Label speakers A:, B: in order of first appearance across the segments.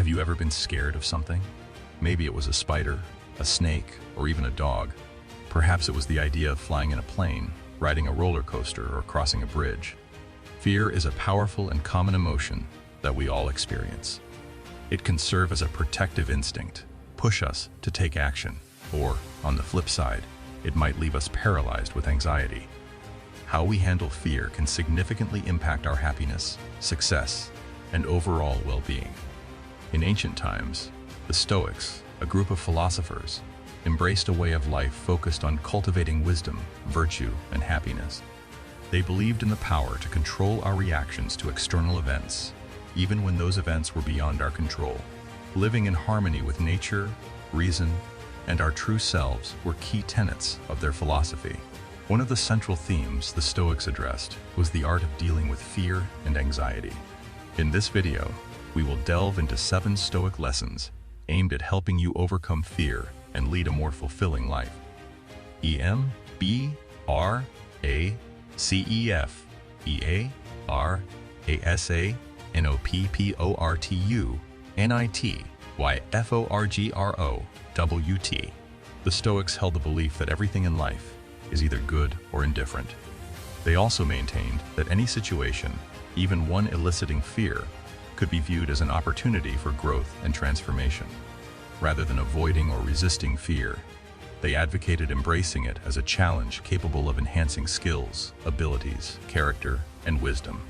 A: Have you ever been scared of something? Maybe it was a spider, a snake, or even a dog. Perhaps it was the idea of flying in a plane, riding a roller coaster, or crossing a bridge. Fear is a powerful and common emotion that we all experience. It can serve as a protective instinct, push us to take action, or, on the flip side, it might leave us paralyzed with anxiety. How we handle fear can significantly impact our happiness, success, and overall well-being. In ancient times, the Stoics, a group of philosophers, embraced a way of life focused on cultivating wisdom, virtue, and happiness. They believed in the power to control our reactions to external events, even when those events were beyond our control. Living in harmony with nature, reason, and our true selves were key tenets of their philosophy. One of the central themes the Stoics addressed was the art of dealing with fear and anxiety. In this video, we will delve into 7 Stoic lessons aimed at helping you overcome fear and lead a more fulfilling life. EMBRACENOPPORTUNITYFORGROWT. The Stoics held the belief that everything in life is either good or indifferent. They also maintained that any situation, even one eliciting fear, could be viewed as an opportunity for growth and transformation. Rather than avoiding or resisting fear, they advocated embracing it as a challenge capable of enhancing skills, abilities, character, and wisdom.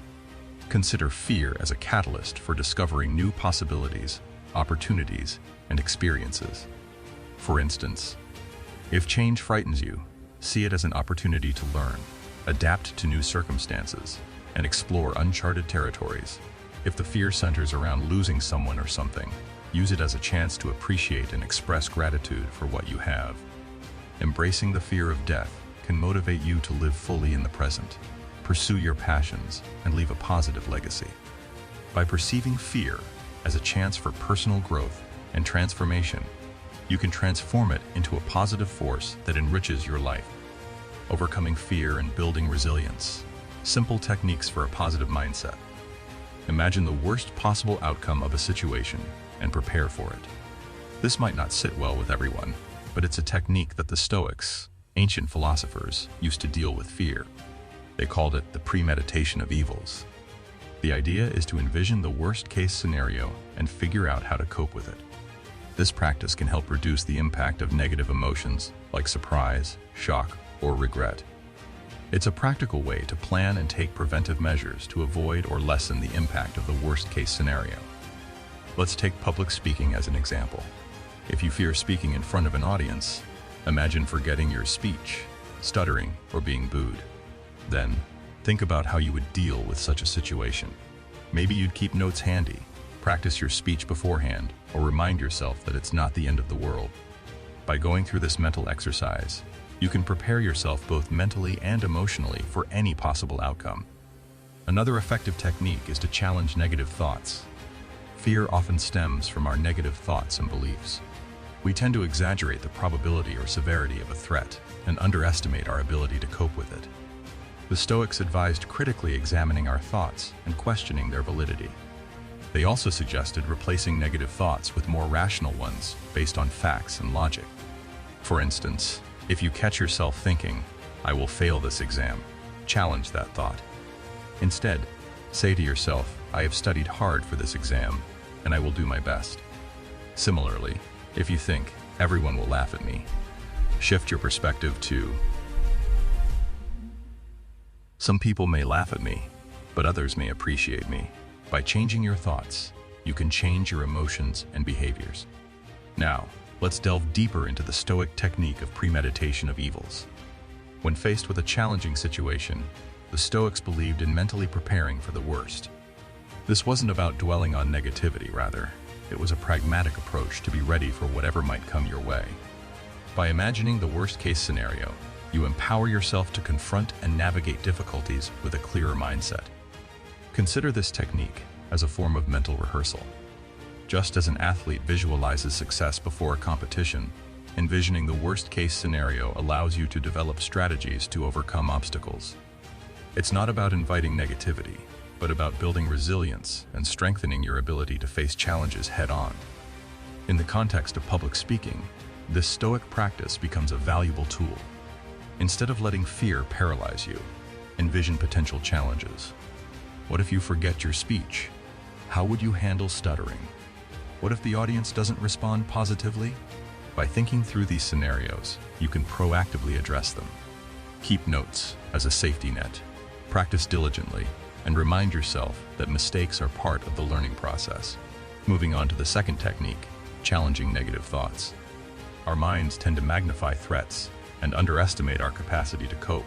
A: Consider fear as a catalyst for discovering new possibilities, opportunities, and experiences. For instance, if change frightens you, see it as an opportunity to learn, adapt to new circumstances, and explore uncharted territories. If the fear centers around losing someone or something, use it as a chance to appreciate and express gratitude for what you have. Embracing the fear of death can motivate you to live fully in the present, pursue your passions, and leave a positive legacy. By perceiving fear as a chance for personal growth and transformation, you can transform it into a positive force that enriches your life. Overcoming fear and building resilience. Simple techniques for a positive mindset. Imagine the worst possible outcome of a situation and prepare for it. This might not sit well with everyone, but it's a technique that the Stoics, ancient philosophers, used to deal with fear. They called it the premeditation of evils. The idea is to envision the worst-case scenario and figure out how to cope with it. This practice can help reduce the impact of negative emotions like surprise, shock, or regret. It's a practical way to plan and take preventive measures to avoid or lessen the impact of the worst-case scenario. Let's take public speaking as an example. If you fear speaking in front of an audience, imagine forgetting your speech, stuttering, or being booed. Then, think about how you would deal with such a situation. Maybe you'd keep notes handy, practice your speech beforehand, or remind yourself that it's not the end of the world. By going through this mental exercise, you can prepare yourself both mentally and emotionally for any possible outcome. Another effective technique is to challenge negative thoughts. Fear often stems from our negative thoughts and beliefs. We tend to exaggerate the probability or severity of a threat and underestimate our ability to cope with it. The Stoics advised critically examining our thoughts and questioning their validity. They also suggested replacing negative thoughts with more rational ones based on facts and logic. For instance, if you catch yourself thinking, "I will fail this exam," challenge that thought. Instead, say to yourself, "I have studied hard for this exam, and I will do my best." Similarly, if you think, "Everyone will laugh at me," shift your perspective to, "Some people may laugh at me, but others may appreciate me." By changing your thoughts, you can change your emotions and behaviors. Now, let's delve deeper into the Stoic technique of premeditation of evils. When faced with a challenging situation, the Stoics believed in mentally preparing for the worst. This wasn't about dwelling on negativity, rather, it was a pragmatic approach to be ready for whatever might come your way. By imagining the worst-case scenario, you empower yourself to confront and navigate difficulties with a clearer mindset. Consider this technique as a form of mental rehearsal. Just as an athlete visualizes success before a competition, envisioning the worst-case scenario allows you to develop strategies to overcome obstacles. It's not about inviting negativity, but about building resilience and strengthening your ability to face challenges head-on. In the context of public speaking, this Stoic practice becomes a valuable tool. Instead of letting fear paralyze you, envision potential challenges. What if you forget your speech? How would you handle stuttering? What if the audience doesn't respond positively? By thinking through these scenarios, you can proactively address them. Keep notes as a safety net. Practice diligently, and remind yourself that mistakes are part of the learning process. Moving on to the second technique, challenging negative thoughts. Our minds tend to magnify threats and underestimate our capacity to cope.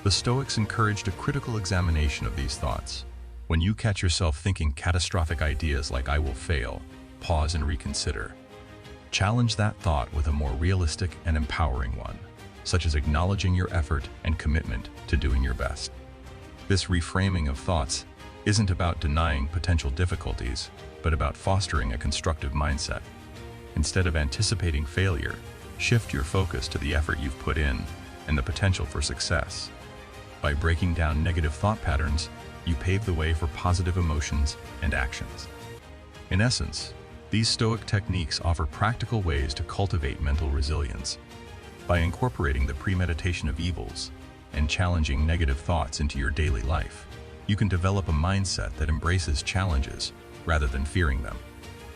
A: The Stoics encouraged a critical examination of these thoughts. When you catch yourself thinking catastrophic ideas like "I will fail," pause and reconsider. Challenge that thought with a more realistic and empowering one, such as acknowledging your effort and commitment to doing your best. This reframing of thoughts isn't about denying potential difficulties, but about fostering a constructive mindset. Instead of anticipating failure, shift your focus to the effort you've put in and the potential for success. By breaking down negative thought patterns, you pave the way for positive emotions and actions. In essence, these Stoic techniques offer practical ways to cultivate mental resilience. By incorporating the premeditation of evils and challenging negative thoughts into your daily life, you can develop a mindset that embraces challenges rather than fearing them.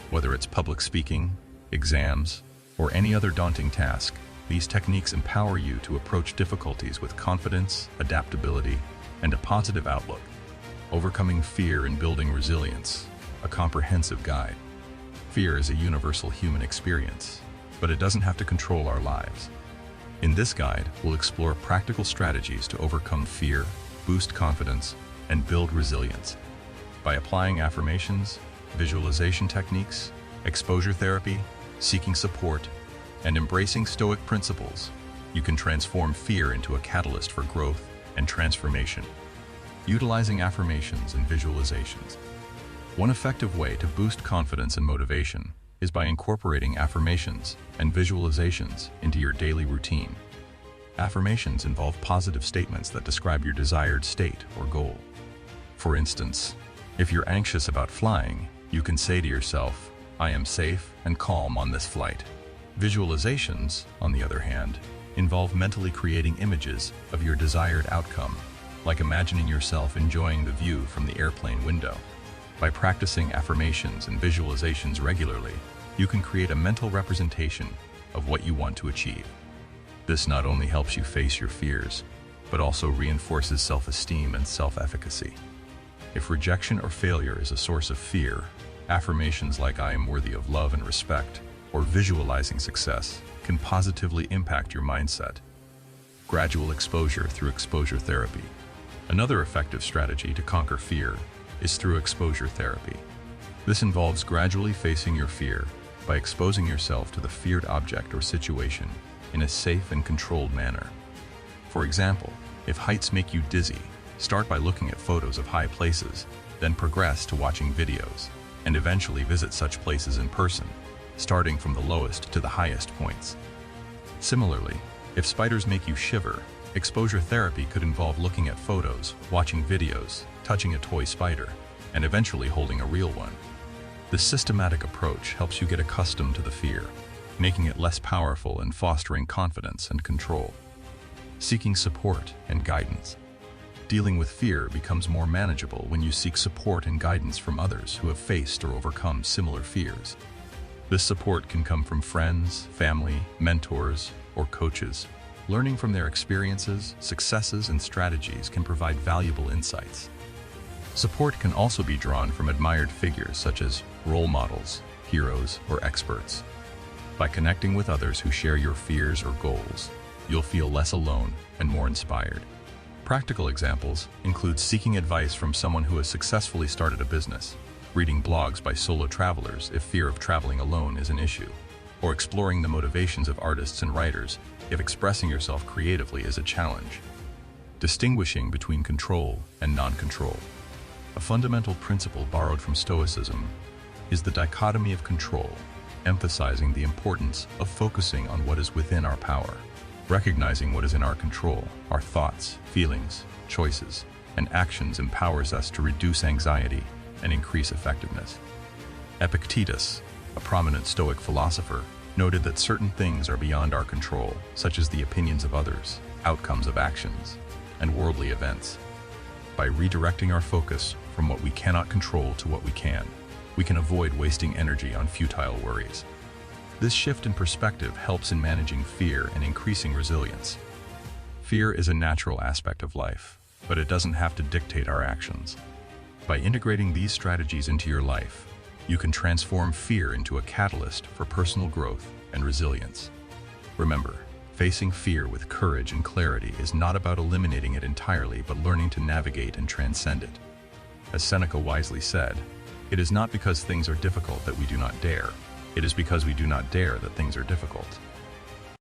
A: Whether it's public speaking, exams, or any other daunting task, these techniques empower you to approach difficulties with confidence, adaptability, and a positive outlook. Overcoming fear and building resilience, a comprehensive guide. Fear is a universal human experience, but it doesn't have to control our lives. In this guide, we'll explore practical strategies to overcome fear, boost confidence, and build resilience. By applying affirmations, visualization techniques, exposure therapy, seeking support, and embracing Stoic principles, you can transform fear into a catalyst for growth and transformation. Utilizing affirmations and visualizations. One effective way to boost confidence and motivation is by incorporating affirmations and visualizations into your daily routine. Affirmations involve positive statements that describe your desired state or goal. For instance, if you're anxious about flying, you can say to yourself, "I am safe and calm on this flight." Visualizations, on the other hand, involve mentally creating images of your desired outcome, like imagining yourself enjoying the view from the airplane window. By practicing affirmations and visualizations regularly, you can create a mental representation of what you want to achieve. This not only helps you face your fears, but also reinforces self-esteem and self-efficacy. If rejection or failure is a source of fear, affirmations like "I am worthy of love and respect" or visualizing success can positively impact your mindset. Gradual exposure through exposure therapy. Another effective strategy to conquer fear is through exposure therapy. This involves gradually facing your fear by exposing yourself to the feared object or situation in a safe and controlled manner. For example, if heights make you dizzy, start by looking at photos of high places, then progress to watching videos, and eventually visit such places in person, starting from the lowest to the highest points. Similarly, if spiders make you shiver, exposure therapy could involve looking at photos, watching videos, touching a toy spider, and eventually holding a real one. This systematic approach helps you get accustomed to the fear, making it less powerful and fostering confidence and control. Seeking support and guidance. Dealing with fear becomes more manageable when you seek support and guidance from others who have faced or overcome similar fears. This support can come from friends, family, mentors, or coaches. Learning from their experiences, successes, and strategies can provide valuable insights. Support can also be drawn from admired figures such as role models, heroes, or experts. By connecting with others who share your fears or goals, you'll feel less alone and more inspired. Practical examples include seeking advice from someone who has successfully started a business, reading blogs by solo travelers if fear of traveling alone is an issue, or exploring the motivations of artists and writers if expressing yourself creatively is a challenge. Distinguishing between control and non-control. A fundamental principle borrowed from Stoicism is the dichotomy of control, emphasizing the importance of focusing on what is within our power. Recognizing what is in our control, our thoughts, feelings, choices, and actions empowers us to reduce anxiety and increase effectiveness. Epictetus, a prominent Stoic philosopher, noted that certain things are beyond our control, such as the opinions of others, outcomes of actions, and worldly events. By redirecting our focus from what we cannot control to what we can avoid wasting energy on futile worries. This shift in perspective helps in managing fear and increasing resilience. Fear is a natural aspect of life, but it doesn't have to dictate our actions. By integrating these strategies into your life, you can transform fear into a catalyst for personal growth and resilience. Remember, facing fear with courage and clarity is not about eliminating it entirely, but learning to navigate and transcend it. As Seneca wisely said, it is not because things are difficult that we do not dare. It is because we do not dare that things are difficult.